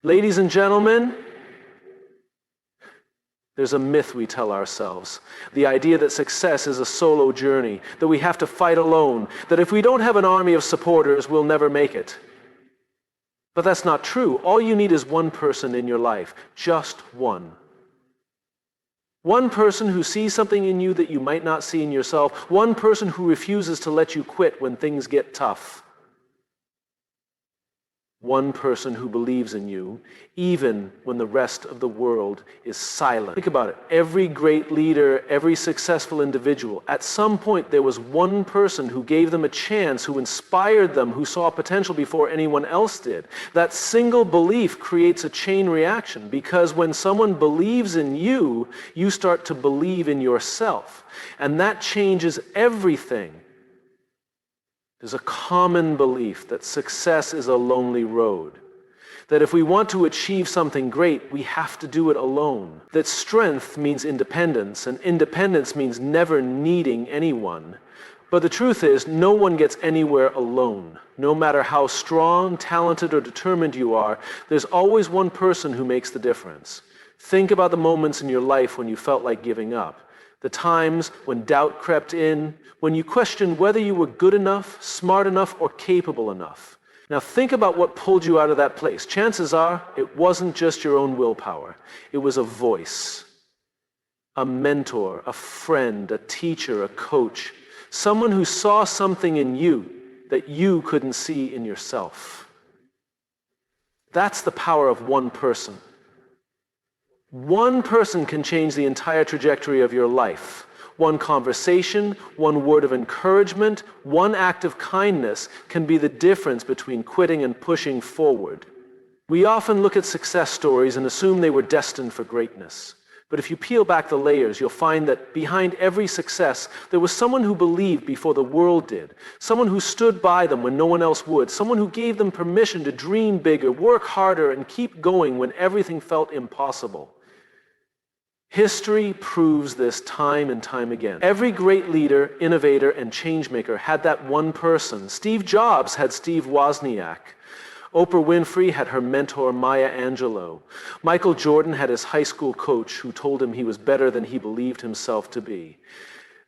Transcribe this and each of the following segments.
Ladies and gentlemen, there's a myth we tell ourselves. The idea that success is a solo journey, that we have to fight alone, that if we don't have an army of supporters, we'll never make it. But that's not true. All you need is one person in your life, just one. One person who sees something in you that you might not see in yourself. One person who refuses to let you quit when things get tough. One person who believes in you, even when the rest of the world is silent. Think about it. Every great leader, every successful individual, at some point there was one person who gave them a chance, who inspired them, who saw potential before anyone else did. That single belief creates a chain reaction, because when someone believes in you, you start to believe in yourself. And that changes everything. There's a common belief that success is a lonely road, that if we want to achieve something great, we have to do it alone, that strength means independence, and independence means never needing anyone. But the truth is, no one gets anywhere alone. No matter how strong, talented, or determined you are, there's always one person who makes the difference. Think about the moments in your life when you felt like giving up. The times when doubt crept in, when you questioned whether you were good enough, smart enough, or capable enough. Now think about what pulled you out of that place. Chances are it wasn't just your own willpower. It was a voice, a mentor, a friend, a teacher, a coach, someone who saw something in you that you couldn't see in yourself. That's the power of one person. One person can change the entire trajectory of your life. One conversation, one word of encouragement, one act of kindness can be the difference between quitting and pushing forward. We often look at success stories and assume they were destined for greatness. But if you peel back the layers, you'll find that behind every success, there was someone who believed before the world did, someone who stood by them when no one else would, someone who gave them permission to dream bigger, work harder, and keep going when everything felt impossible. History proves this time and time again. Every great leader, innovator, and changemaker had that one person. Steve Jobs had Steve Wozniak. Oprah Winfrey had her mentor, Maya Angelou. Michael Jordan had his high school coach who told him he was better than he believed himself to be.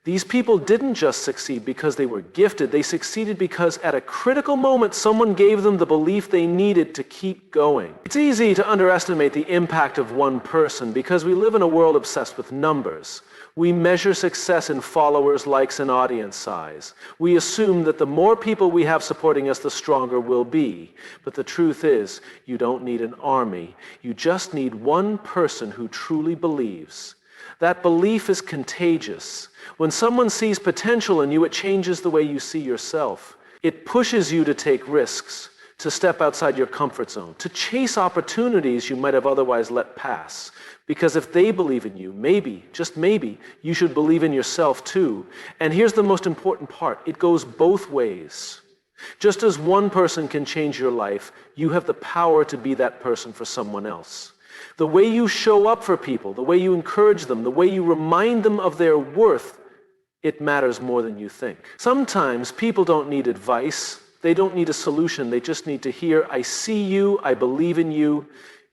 These people didn't just succeed because they were gifted. They succeeded because at a critical moment, someone gave them the belief they needed to keep going. It's easy to underestimate the impact of one person because we live in a world obsessed with numbers. We measure success in followers, likes, and audience size. We assume that the more people we have supporting us, the stronger we'll be. But the truth is, you don't need an army. You just need one person who truly believes. That belief is contagious. When someone sees potential in you, it changes the way you see yourself. It pushes you to take risks, to step outside your comfort zone, to chase opportunities you might have otherwise let pass. Because if they believe in you, maybe, just maybe, you should believe in yourself too. And here's the most important part. It goes both ways. Just as one person can change your life, you have the power to be that person for someone else. The way you show up for people, the way you encourage them, the way you remind them of their worth, it matters more than you think. Sometimes people don't need advice. They don't need a solution. They just need to hear, I see you, I believe in you,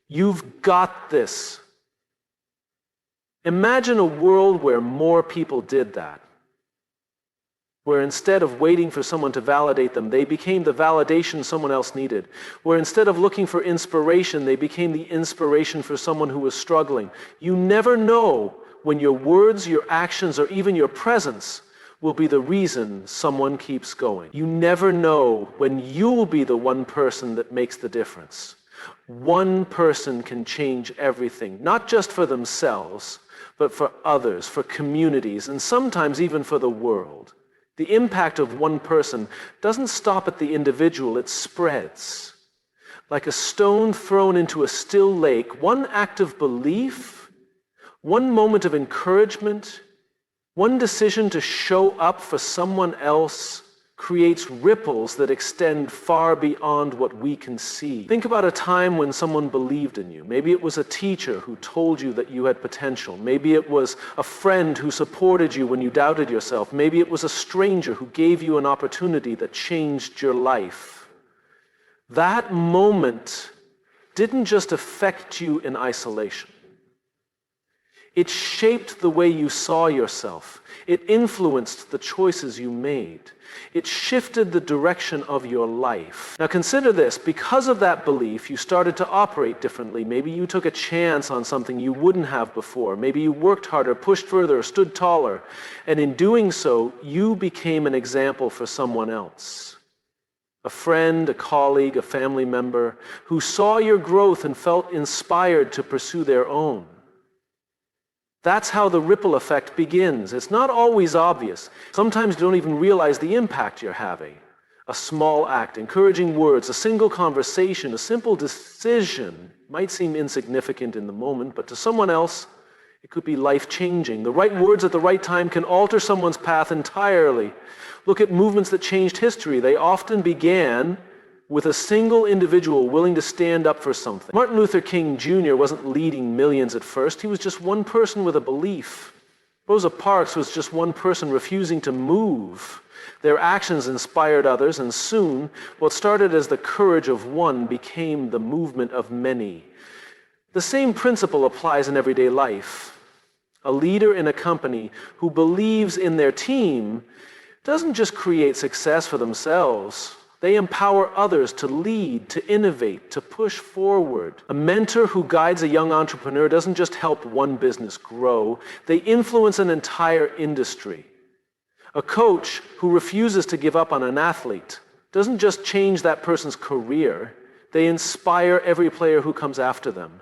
you've got this. Imagine a world where more people did that, where instead of waiting for someone to validate them, they became the validation someone else needed, where instead of looking for inspiration, they became the inspiration for someone who was struggling. You never know when your words, your actions, or even your presence will be the reason someone keeps going. You never know when you'll be the one person that makes the difference. One person can change everything, not just for themselves, but for others, for communities, and sometimes even for the world. The impact of one person doesn't stop at the individual, it spreads. Like a stone thrown into a still lake, one act of belief, one moment of encouragement, one decision to show up for someone else creates ripples that extend far beyond what we can see. Think about a time when someone believed in you. Maybe it was a teacher who told you that you had potential. Maybe it was a friend who supported you when you doubted yourself. Maybe it was a stranger who gave you an opportunity that changed your life. That moment didn't just affect you in isolation. It shaped the way you saw yourself. It influenced the choices you made. It shifted the direction of your life. Now consider this, because of that belief, you started to operate differently. Maybe you took a chance on something you wouldn't have before. Maybe you worked harder, pushed further, stood taller. And in doing so, you became an example for someone else. A friend, a colleague, a family member who saw your growth and felt inspired to pursue their own. That's how the ripple effect begins. It's not always obvious. Sometimes you don't even realize the impact you're having. A small act, encouraging words, a single conversation, a simple decision might seem insignificant in the moment, but to someone else, it could be life-changing. The right words at the right time can alter someone's path entirely. Look at movements that changed history. They often began with a single individual willing to stand up for something. Martin Luther King Jr. wasn't leading millions at first. He was just one person with a belief. Rosa Parks was just one person refusing to move. Their actions inspired others, and soon, what started as the courage of one became the movement of many. The same principle applies in everyday life. A leader in a company who believes in their team doesn't just create success for themselves. They empower others to lead, to innovate, to push forward. A mentor who guides a young entrepreneur doesn't just help one business grow, they influence an entire industry. A coach who refuses to give up on an athlete doesn't just change that person's career, they inspire every player who comes after them.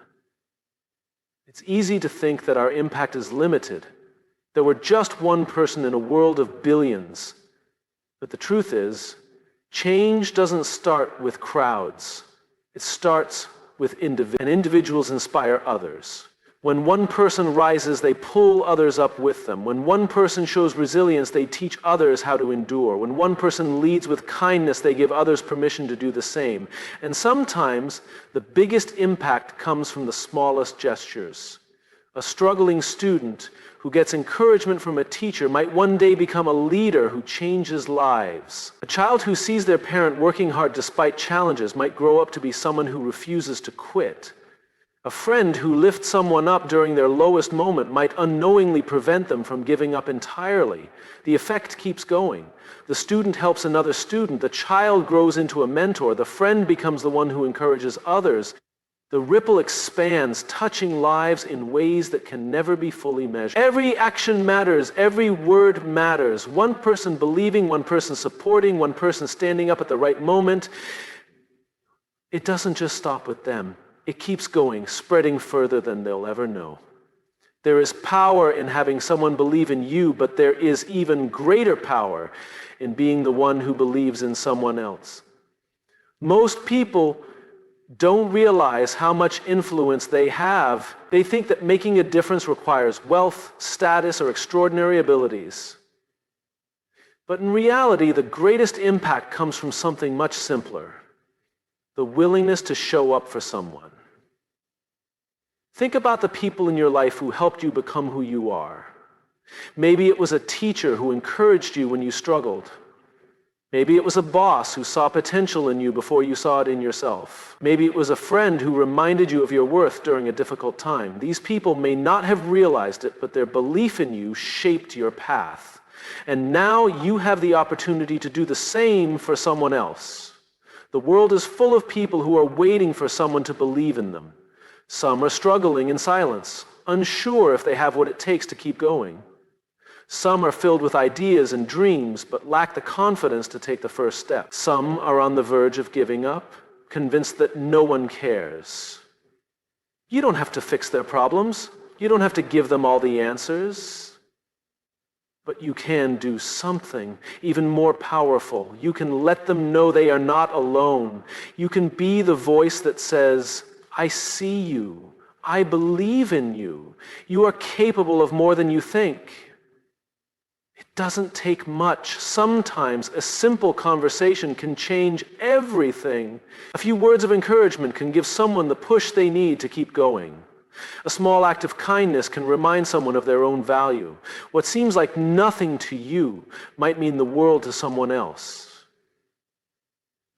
It's easy to think that our impact is limited, that we're just one person in a world of billions. But the truth is, change doesn't start with crowds. It starts with individuals, and individuals inspire others. When one person rises, they pull others up with them. When one person shows resilience, they teach others how to endure. When one person leads with kindness, they give others permission to do the same. And sometimes, the biggest impact comes from the smallest gestures. A struggling student who gets encouragement from a teacher might one day become a leader who changes lives. A child who sees their parent working hard despite challenges might grow up to be someone who refuses to quit. A friend who lifts someone up during their lowest moment might unknowingly prevent them from giving up entirely. The effect keeps going. The student helps another student. The child grows into a mentor. The friend becomes the one who encourages others. The ripple expands, touching lives in ways that can never be fully measured. Every action matters. Every word matters. One person believing, one person supporting, one person standing up at the right moment. It doesn't just stop with them. It keeps going, spreading further than they'll ever know. There is power in having someone believe in you, but there is even greater power in being the one who believes in someone else. Most people don't realize how much influence they have. They think that making a difference requires wealth, status, or extraordinary abilities. But in reality, the greatest impact comes from something much simpler: the willingness to show up for someone. Think about the people in your life who helped you become who you are. Maybe it was a teacher who encouraged you when you struggled. Maybe it was a boss who saw potential in you before you saw it in yourself. Maybe it was a friend who reminded you of your worth during a difficult time. These people may not have realized it, but their belief in you shaped your path. And now you have the opportunity to do the same for someone else. The world is full of people who are waiting for someone to believe in them. Some are struggling in silence, unsure if they have what it takes to keep going. Some are filled with ideas and dreams, but lack the confidence to take the first step. Some are on the verge of giving up, convinced that no one cares. You don't have to fix their problems. You don't have to give them all the answers. But you can do something even more powerful. You can let them know they are not alone. You can be the voice that says, "I see you. I believe in you. You are capable of more than you think." It doesn't take much. Sometimes a simple conversation can change everything. A few words of encouragement can give someone the push they need to keep going. A small act of kindness can remind someone of their own value. What seems like nothing to you might mean the world to someone else.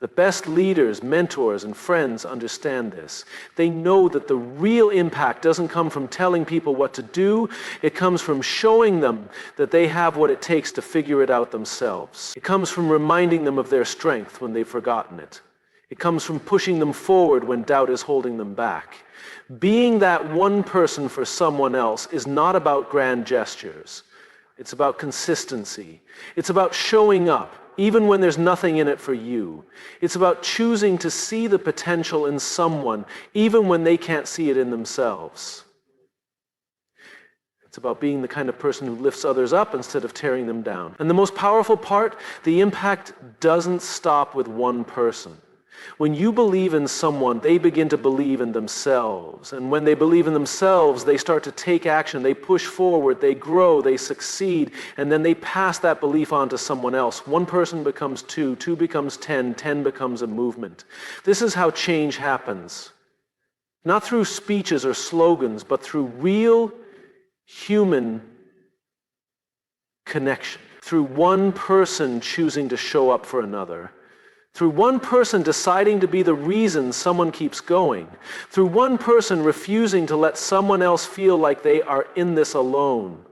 The best leaders, mentors, and friends understand this. They know that the real impact doesn't come from telling people what to do. It comes from showing them that they have what it takes to figure it out themselves. It comes from reminding them of their strength when they've forgotten it. It comes from pushing them forward when doubt is holding them back. Being that one person for someone else is not about grand gestures. It's about consistency. It's about showing up, even when there's nothing in it for you. It's about choosing to see the potential in someone, even when they can't see it in themselves. It's about being the kind of person who lifts others up instead of tearing them down. And the most powerful part, the impact doesn't stop with one person. When you believe in someone, they begin to believe in themselves. And when they believe in themselves, they start to take action. They push forward, they grow, they succeed, and then they pass that belief on to someone else. One person becomes two, two becomes 10, 10 becomes a movement. This is how change happens. Not through speeches or slogans, but through real human connection. Through one person choosing to show up for another. Through one person deciding to be the reason someone keeps going. Through one person refusing to let someone else feel like they are in this alone.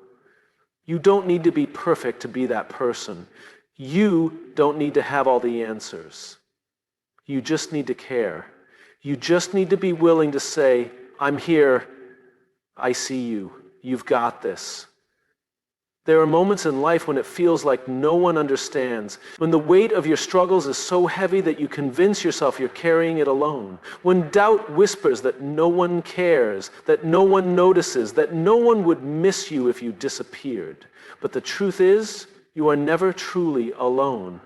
You don't need to be perfect to be that person. You don't need to have all the answers. You just need to care. You just need to be willing to say, I'm here, I see you, you've got this. There are moments in life when it feels like no one understands, when the weight of your struggles is so heavy that you convince yourself you're carrying it alone, when doubt whispers that no one cares, that no one notices, that no one would miss you if you disappeared. But the truth is, you are never truly alone.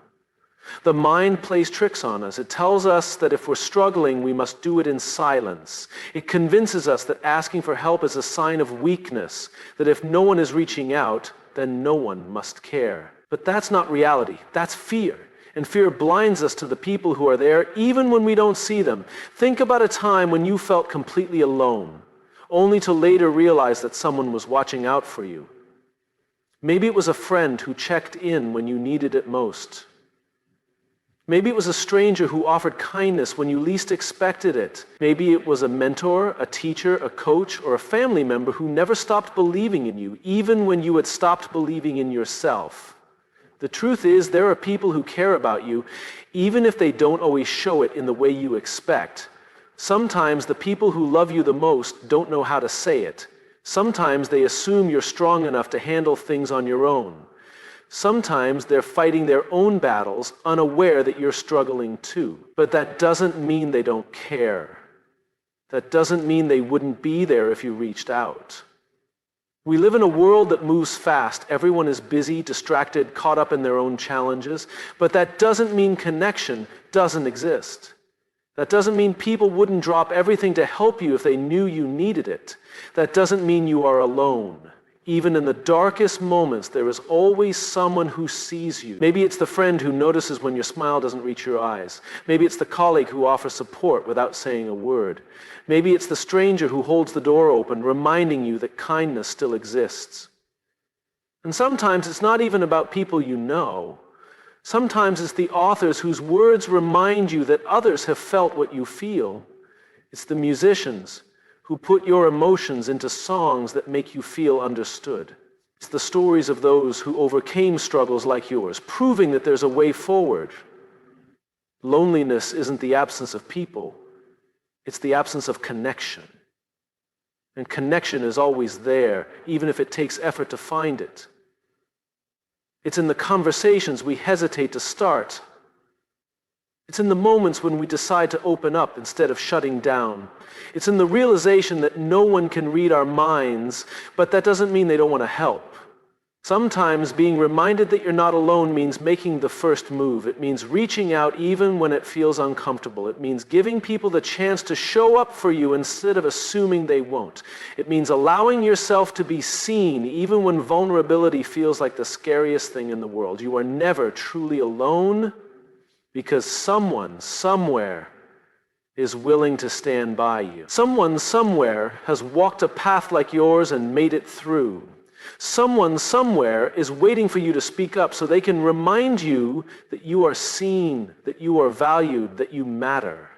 The mind plays tricks on us. It tells us that if we're struggling, we must do it in silence. It convinces us that asking for help is a sign of weakness, that if no one is reaching out, then no one must care. But that's not reality. That's fear. And fear blinds us to the people who are there, even when we don't see them. Think about a time when you felt completely alone, only to later realize that someone was watching out for you. Maybe it was a friend who checked in when you needed it most. Maybe it was a stranger who offered kindness when you least expected it. Maybe it was a mentor, a teacher, a coach, or a family member who never stopped believing in you, even when you had stopped believing in yourself. The truth is, there are people who care about you, even if they don't always show it in the way you expect. Sometimes the people who love you the most don't know how to say it. Sometimes they assume you're strong enough to handle things on your own. Sometimes they're fighting their own battles, unaware that you're struggling too. But that doesn't mean they don't care. That doesn't mean they wouldn't be there if you reached out. We live in a world that moves fast. Everyone is busy, distracted, caught up in their own challenges. But that doesn't mean connection doesn't exist. That doesn't mean people wouldn't drop everything to help you if they knew you needed it. That doesn't mean you are alone. Even in the darkest moments, there is always someone who sees you. Maybe it's the friend who notices when your smile doesn't reach your eyes. Maybe it's the colleague who offers support without saying a word. Maybe it's the stranger who holds the door open, reminding you that kindness still exists. And sometimes it's not even about people you know. Sometimes it's the authors whose words remind you that others have felt what you feel. It's the musicians who put your emotions into songs that make you feel understood. It's the stories of those who overcame struggles like yours, proving that there's a way forward. Loneliness isn't the absence of people, it's the absence of connection. And connection is always there, even if it takes effort to find it. It's in the conversations we hesitate to start. It's in the moments when we decide to open up instead of shutting down. It's in the realization that no one can read our minds, but that doesn't mean they don't want to help. Sometimes being reminded that you're not alone means making the first move. It means reaching out even when it feels uncomfortable. It means giving people the chance to show up for you instead of assuming they won't. It means allowing yourself to be seen even when vulnerability feels like the scariest thing in the world. You are never truly alone, because someone, somewhere, is willing to stand by you. Someone, somewhere, has walked a path like yours and made it through. Someone somewhere is waiting for you to speak up so they can remind you that you are seen, that you are valued, that you matter.